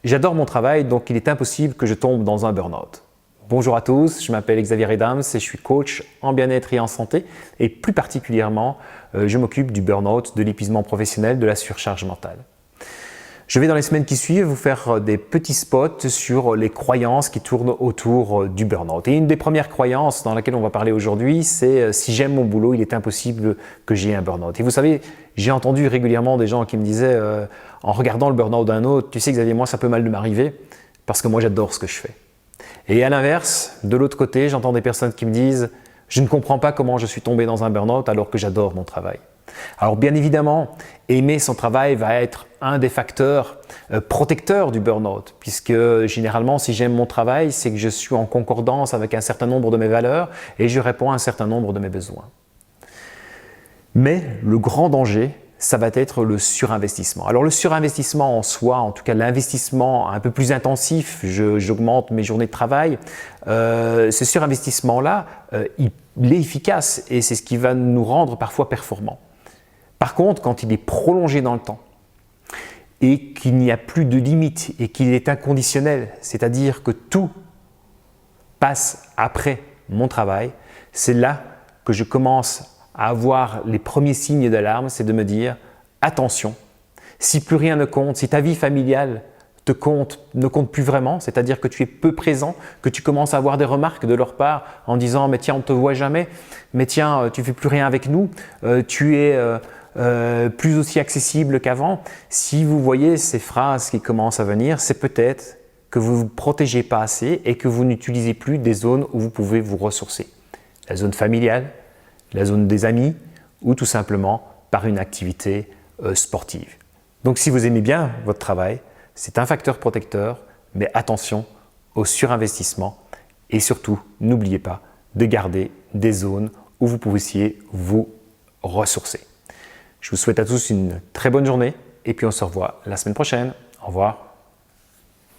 J'adore mon travail, donc il est impossible que je tombe dans un burn-out. Bonjour à tous, je m'appelle Xavier Redams et je suis coach en bien-être et en santé et plus particulièrement, je m'occupe du burn-out, de l'épuisement professionnel, de la surcharge mentale. Je vais dans les semaines qui suivent vous faire des petits spots sur les croyances qui tournent autour du burn-out. Et une des premières croyances dans laquelle on va parler aujourd'hui, c'est si j'aime mon boulot, il est impossible que j'ai un burn-out. Et vous savez, j'ai entendu régulièrement des gens qui me disaient en regardant le burn-out d'un autre, tu sais Xavier, moi ça peut mal de m'arriver parce que moi j'adore ce que je fais. Et à l'inverse, de l'autre côté, j'entends des personnes qui me disent je ne comprends pas comment je suis tombé dans un burn-out alors que j'adore mon travail. Alors bien évidemment, aimer son travail va être un des facteurs protecteurs du burn-out, puisque généralement si j'aime mon travail, c'est que je suis en concordance avec un certain nombre de mes valeurs et je réponds à un certain nombre de mes besoins. Mais le grand danger, ça va être le surinvestissement. Alors le surinvestissement en soi, en tout cas l'investissement un peu plus intensif, j'augmente mes journées de travail, ce surinvestissement-là, il est efficace et c'est ce qui va nous rendre parfois performants. Par contre, quand il est prolongé dans le temps et qu'il n'y a plus de limite et qu'il est inconditionnel, c'est-à-dire que tout passe après mon travail, c'est là que je commence à avoir les premiers signes d'alarme, c'est de me dire attention, si plus rien ne compte, si ta vie familiale ne compte plus vraiment, c'est-à-dire que tu es peu présent, que tu commences à avoir des remarques de leur part en disant mais tiens on ne te voit jamais, mais tiens tu ne fais plus rien avec nous, tu es plus aussi accessible qu'avant. Si vous voyez ces phrases qui commencent à venir, c'est peut-être que vous ne vous protégez pas assez et que vous n'utilisez plus des zones où vous pouvez vous ressourcer. La zone familiale, la zone des amis ou tout simplement par une activité sportive. Donc si vous aimez bien votre travail, c'est un facteur protecteur, mais attention au surinvestissement et surtout n'oubliez pas de garder des zones où vous puissiez vous ressourcer. Je vous souhaite à tous une très bonne journée et puis on se revoit la semaine prochaine. Au revoir.